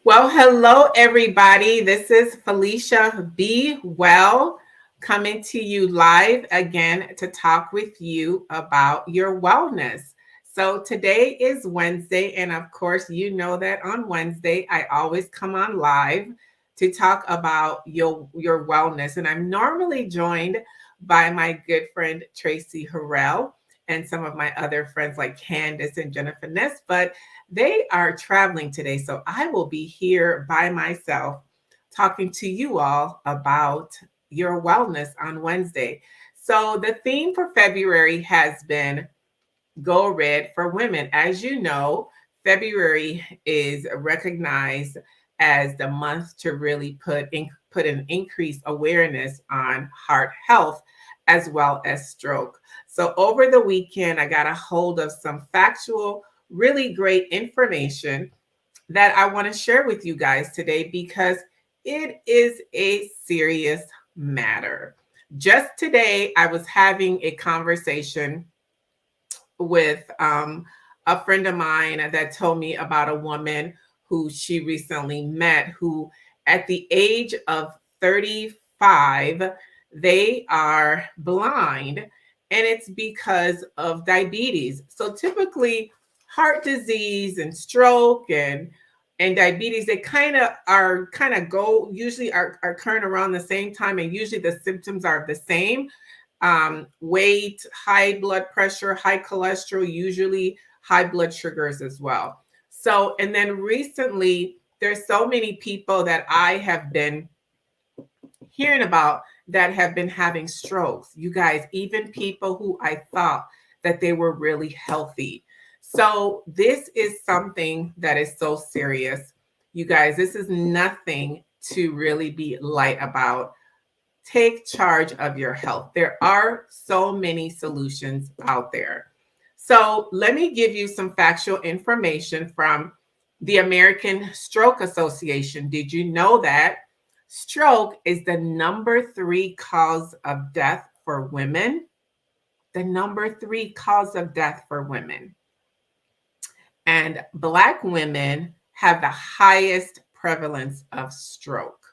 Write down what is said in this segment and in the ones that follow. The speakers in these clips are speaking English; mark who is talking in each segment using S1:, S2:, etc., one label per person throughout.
S1: Well, hello, everybody. This is Felicia Be Well coming to you live again to talk with you about your wellness. So, today is Wednesday, and of course, you know that on Wednesday, I always come on live to talk about your wellness. And I'm normally joined by my good friend Tracy Harrell and some of my other friends like Candace and Jennifer Ness. But they are traveling today, so I will be here by myself talking to you all about your wellness on Wednesday. So, the theme for February has been Go Red for Women. As you know, February is recognized as the month to really put an increased awareness on heart health as well as stroke. So over the weekend, I got a hold of some factual, really great information that I want to share with you guys today because it is a serious matter. Just today, I was having a conversation with a friend of mine that told me about a woman who she recently met who, at the age of 35, they are blind, and it's because of diabetes. So typically, heart disease and stroke and diabetes, they kind of go usually are occurring around the same time, and usually the symptoms are the same. Weight, high blood pressure, high cholesterol, usually high blood sugars as well. So, and then recently, there's so many people that I have been hearing about that have been having strokes. You guys, even people who I thought that they were really healthy. So, this is something that is so serious. You guys, this is nothing to really be light about. Take charge of your health. There are so many solutions out there. So, let me give you some factual information from the American Stroke Association. Did you know that stroke is the number three cause of death for women? The number three cause of death for women. And Black women have the highest prevalence of stroke.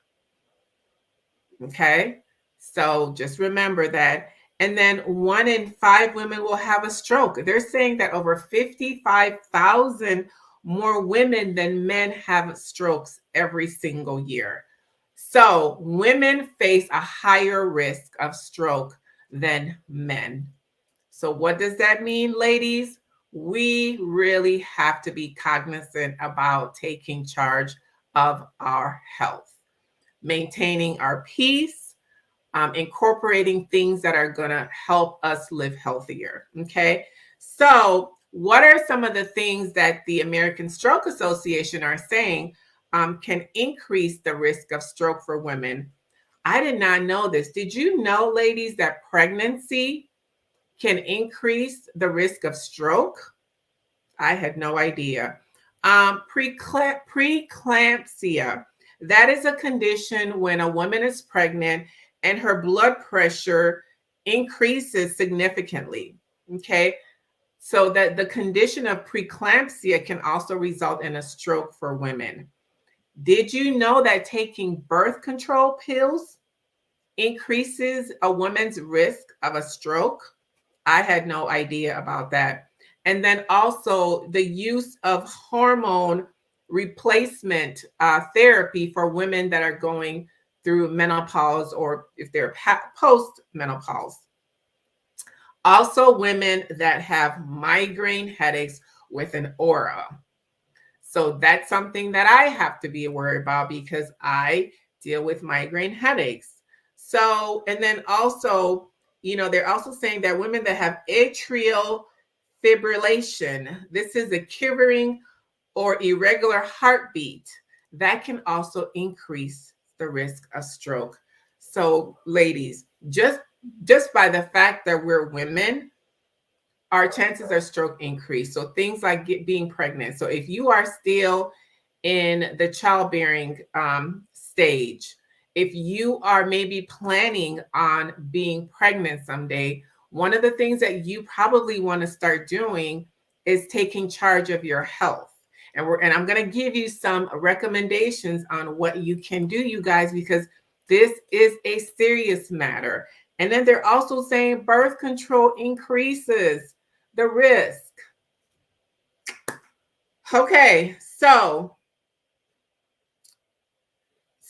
S1: Okay. So just remember that. And then 1 in 5 women will have a stroke. They're saying that over 55,000 more women than men have strokes every single year. So women face a higher risk of stroke than men. So, what does that mean, ladies? We really have to be cognizant about taking charge of our health, maintaining our peace, incorporating things that are going to help us live healthier. Okay. So, what are some of the things that the American Stroke Association are saying can increase the risk of stroke for women? I did not know this. Did you know, ladies, that pregnancy can increase the risk of stroke? I had no idea. Preeclampsia. That is a condition when a woman is pregnant and her blood pressure increases significantly. Okay. So that the condition of preeclampsia can also result in a stroke for women. Did you know that taking birth control pills increases a woman's risk of a stroke? I had no idea about that. And then also the use of hormone replacement therapy for women that are going through menopause or if they're post menopause. Also, women that have migraine headaches with an aura. So that's something that I have to be aware about because I deal with migraine headaches. So, and then also, they're also saying that women that have atrial fibrillation, this is a quivering or irregular heartbeat, that can also increase the risk of stroke. So, ladies, just by the fact that we're women, our chances of stroke increase. So things like being pregnant. So if you are still in the childbearing stage, if you are maybe planning on being pregnant someday, one of the things that you probably want to start doing is taking charge of your health. And I'm going to give you some recommendations on what you can do, you guys, because this is a serious matter. And then they're also saying birth control increases the risk. Okay, so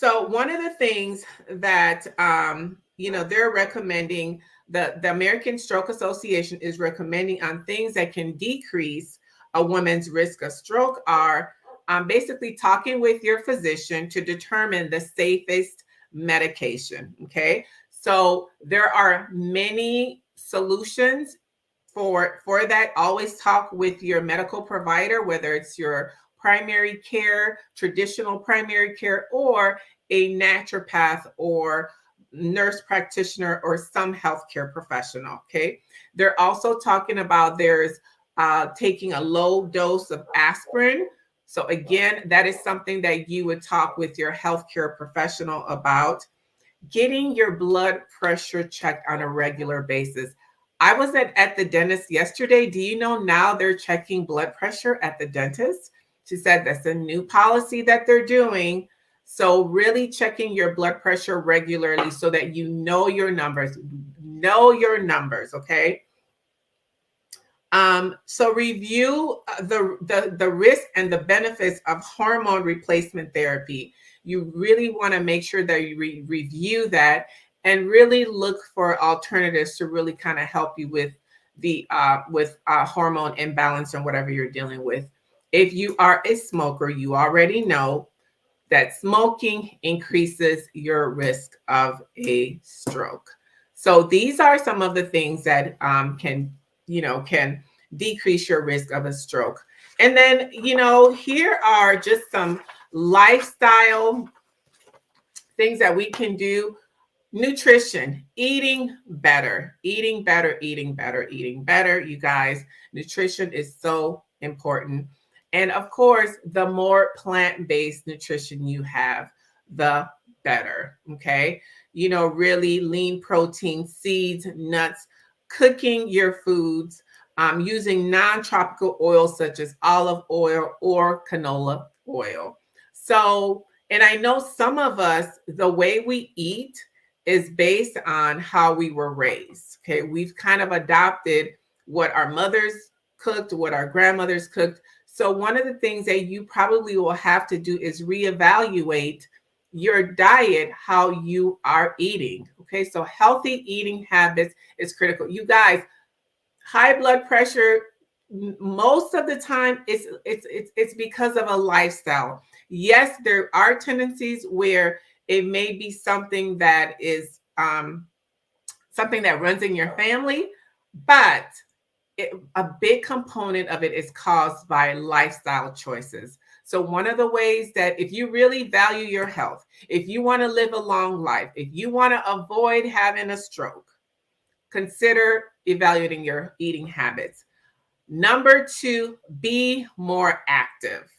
S1: one of the things that they're recommending, the American Stroke Association is recommending on things that can decrease a woman's risk of stroke are basically talking with your physician to determine the safest medication. Okay, so there are many solutions for that. Always talk with your medical provider, whether it's your primary care, traditional primary care, or a naturopath or nurse practitioner or some healthcare professional. Okay, they're also talking about there's taking a low dose of aspirin. So again, that is something that you would talk with your healthcare professional about. Getting your blood pressure checked on a regular basis. I was at the dentist yesterday. Do you know now they're checking blood pressure at the dentist? She said that's a new policy that they're doing. So really checking your blood pressure regularly so that you know your numbers. Know your numbers, okay? So review the risk and the benefits of hormone replacement therapy. You really want to make sure that you review that and really look for alternatives to really kind of help you with the hormone imbalance and whatever you're dealing with. If you are a smoker, you already know that smoking increases your risk of a stroke. So these are some of the things that can decrease your risk of a stroke. And then, here are just some lifestyle things that we can do. Nutrition, eating better, eating better, eating better, eating better. You guys, nutrition is so important. And of course, the more plant-based nutrition you have, the better. Okay. Really lean protein, seeds, nuts, cooking your foods, using non-tropical oils such as olive oil or canola oil. So, and I know some of us, the way we eat is based on how we were raised. Okay. We've kind of adopted what our mothers cooked, what our grandmothers cooked. So one of the things that you probably will have to do is reevaluate your diet, how you are eating. Okay. So healthy eating habits is critical. You guys, high blood pressure, most of the time it's because of a lifestyle. Yes, there are tendencies where it may be something that is something that runs in your family, but a big component of it is caused by lifestyle choices. So one of the ways that if you really value your health, if you want to live a long life, if you want to avoid having a stroke, consider evaluating your eating habits. Number 2, be more active.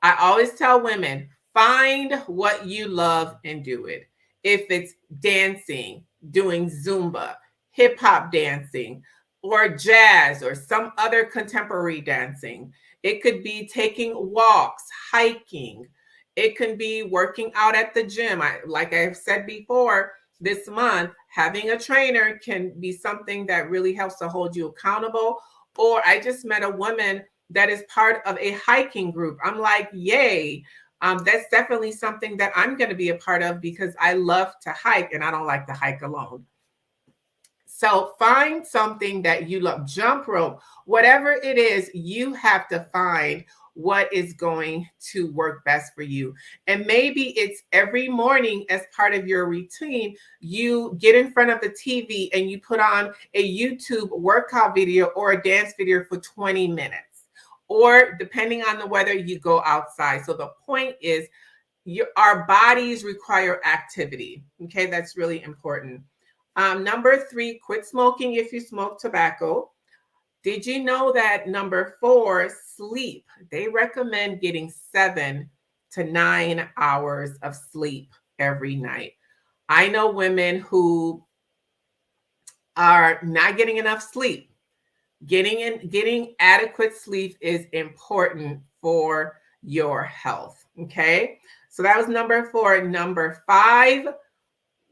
S1: I always tell women, find what you love and do it. If it's dancing, doing Zumba, hip hop dancing, or jazz, or some other contemporary dancing. It could be taking walks, hiking. It can be working out at the gym. Like I've said before, this month, having a trainer can be something that really helps to hold you accountable. Or I just met a woman that is part of a hiking group. I'm like, yay. That's definitely something that I'm going to be a part of because I love to hike and I don't like to hike alone. So find something that you love, jump rope, whatever it is, you have to find what is going to work best for you. And maybe it's every morning as part of your routine, you get in front of the TV and you put on a YouTube workout video or a dance video for 20 minutes. Or depending on the weather, you go outside. So the point is, our bodies require activity. Okay, that's really important. Number 3, quit smoking if you smoke tobacco. Did you know that number 4, sleep? They recommend getting 7 to 9 hours of sleep every night. I know women who are not getting enough sleep. Getting adequate sleep is important for your health. Okay. So that was number 4. Number 5,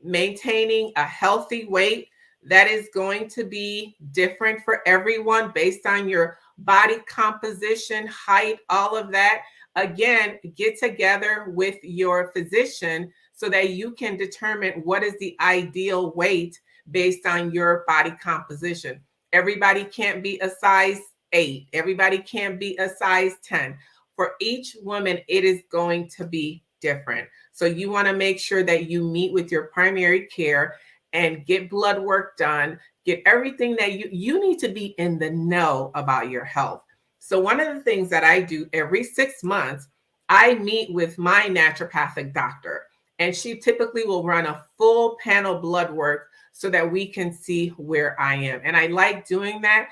S1: maintaining a healthy weight. That is going to be different for everyone based on your body composition, height, all of that. Again, get together with your physician so that you can determine what is the ideal weight based on your body composition. Everybody can't be a size 8. Everybody can't be a size 10. For each woman, it is going to be different. So you want to make sure that you meet with your primary care and get blood work done, get everything that you need to be in the know about your health. So one of the things that I do every 6 months, I meet with my naturopathic doctor, and she typically will run a full panel blood work so that we can see where I am. And I like doing that.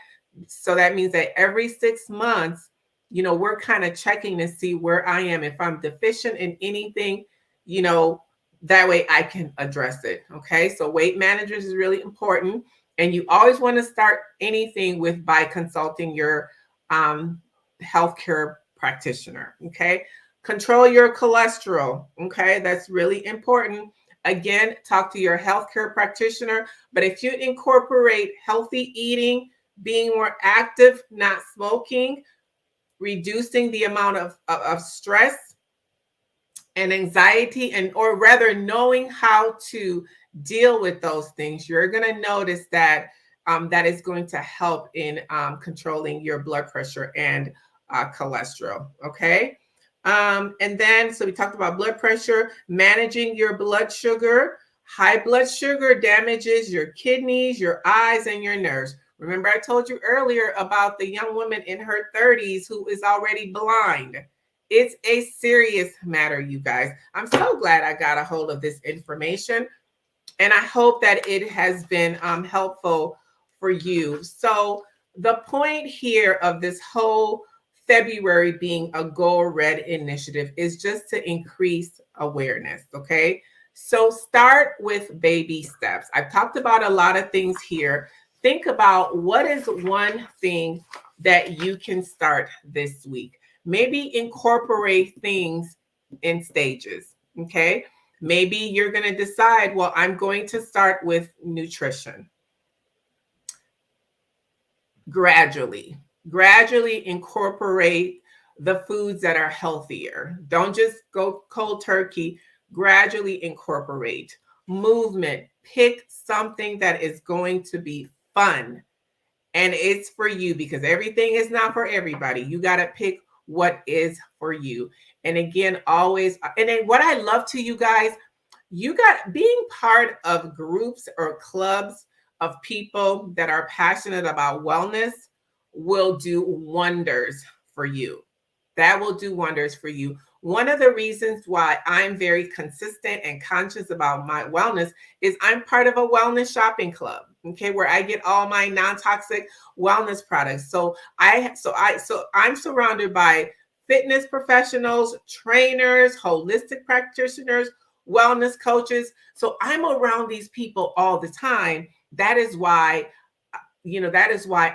S1: So that means that every 6 months, we're kind of checking to see where I am. If I'm deficient in anything, that way I can address it. Okay. So weight management is really important. And you always want to start anything by consulting your healthcare practitioner. Okay. Control your cholesterol. Okay. That's really important. Again, talk to your healthcare practitioner. But if you incorporate healthy eating, being more active, not smoking, reducing the amount of stress and anxiety, or rather knowing how to deal with those things, you're going to notice that that is going to help in controlling your blood pressure and cholesterol. Okay. And then, so we talked about blood pressure, managing your blood sugar. High blood sugar damages your kidneys, your eyes, and your nerves. Remember, I told you earlier about the young woman in her 30s who is already blind. It's a serious matter, you guys. I'm so glad I got a hold of this information, and I hope that it has been helpful for you. So the point here of this whole February being a Go Red initiative is just to increase awareness, okay? So start with baby steps. I've talked about a lot of things here. Think about what is one thing that you can start this week. Maybe incorporate things in stages, okay? Maybe you're going to decide, well, I'm going to start with nutrition. Gradually incorporate the foods that are healthier. Don't just go cold turkey. Gradually incorporate movement. Pick something that is going to be fun and it's for you, because everything is not for everybody. You got to pick what is for you. And again, always, and then what I love to you guys, you got being part of groups or clubs of people that are passionate about wellness will do wonders for you. That will do wonders for you. One of the reasons why I'm very consistent and conscious about my wellness is I'm part of a wellness shopping club, okay, where I get all my non-toxic wellness products. So I'm surrounded by fitness professionals, trainers, holistic practitioners, wellness coaches. So I'm around these people all the time. That is why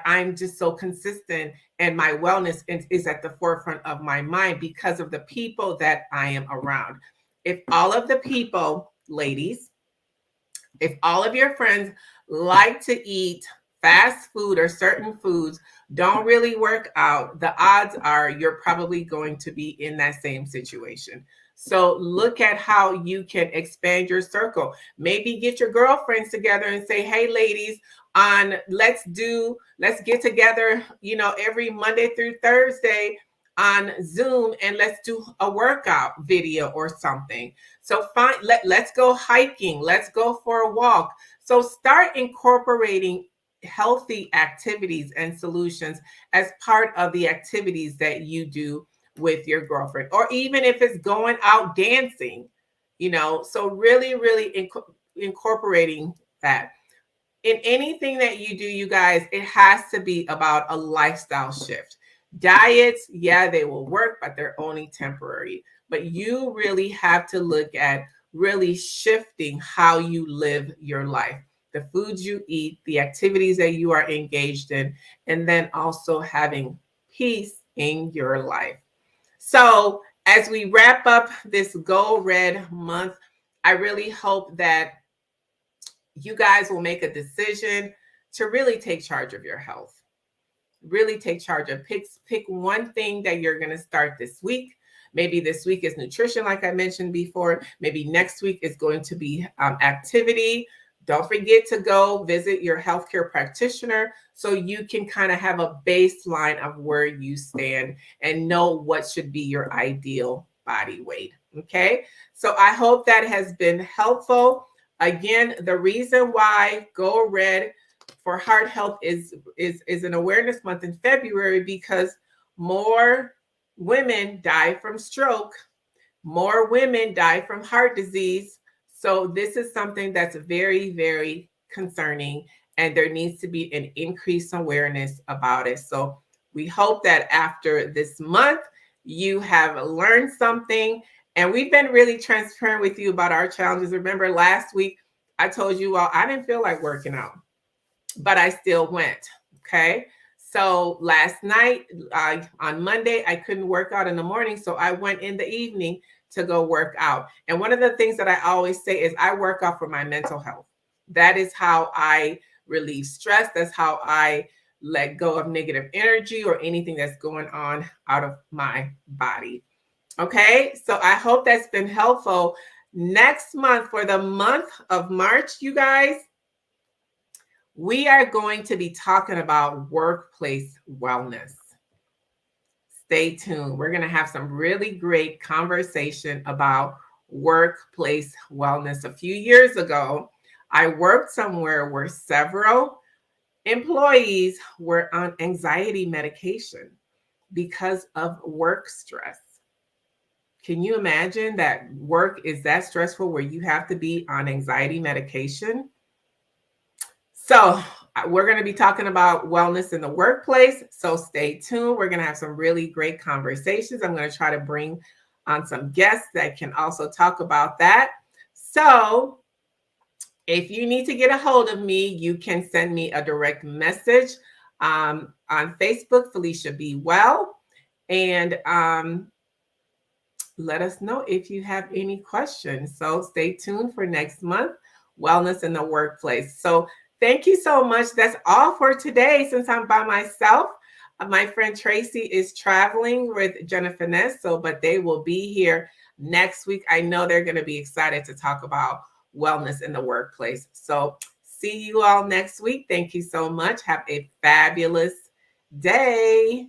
S1: I'm just so consistent, and my wellness is at the forefront of my mind because of the people that I am around. If all of the people, ladies, if all of your friends like to eat fast food or certain foods, don't really work out, the odds are you're probably going to be in that same situation. So look at how you can expand your circle. Maybe get your girlfriends together and say, hey, ladies, let's get together, every Monday through Thursday on Zoom, and let's do a workout video or something. So let's go hiking. Let's go for a walk. So start incorporating healthy activities and solutions as part of the activities that you do with your girlfriend, or even if it's going out dancing, so really incorporating that. In anything that you do, you guys, it has to be about a lifestyle shift. Diets, yeah, they will work, but they're only temporary. But you really have to look at really shifting how you live your life, the foods you eat, the activities that you are engaged in, and then also having peace in your life. So as we wrap up this Go Red month, I really hope that you guys will make a decision to really take charge of your health. Really take charge of pick one thing that you're going to start this week. Maybe this week is nutrition, like I mentioned before. Maybe next week is going to be activity. Don't forget to go visit your healthcare practitioner so you can kind of have a baseline of where you stand and know what should be your ideal body weight. Okay, so I hope that has been helpful. Again, the reason why Go Red for heart health is an awareness month in February because more women die from stroke, more women die from heart disease. So this is something that's very, very concerning, and there needs to be an increased awareness about it. So we hope that after this month, you have learned something. And we've been really transparent with you about our challenges. Remember last week, I told you all I didn't feel like working out, but I still went. Okay. So last night, on Monday, I couldn't work out in the morning. So I went in the evening to go work out. And one of the things that I always say is I work out for my mental health. That is how I relieve stress. That's how I let go of negative energy or anything that's going on out of my body. Okay. So I hope that's been helpful. Next month, for the month of March, you guys, we are going to be talking about workplace wellness. Stay tuned. We're going to have some really great conversation about workplace wellness. A few years ago, I worked somewhere where several employees were on anxiety medication because of work stress. Can you imagine that work is that stressful where you have to be on anxiety medication? So we're going to be talking about wellness in the workplace. So stay tuned. We're going to have some really great conversations. I'm going to try to bring on some guests that can also talk about that. So if you need to get a hold of me, you can send me a direct message on Facebook, Felicia Be Well, and let us know if you have any questions. So stay tuned for next month, Wellness in the Workplace. So thank you so much. That's all for today since I'm by myself. My friend Tracy is traveling with Jennifer Ness, but they will be here next week. I know they're going to be excited to talk about wellness in the workplace. So see you all next week. Thank you so much. Have a fabulous day.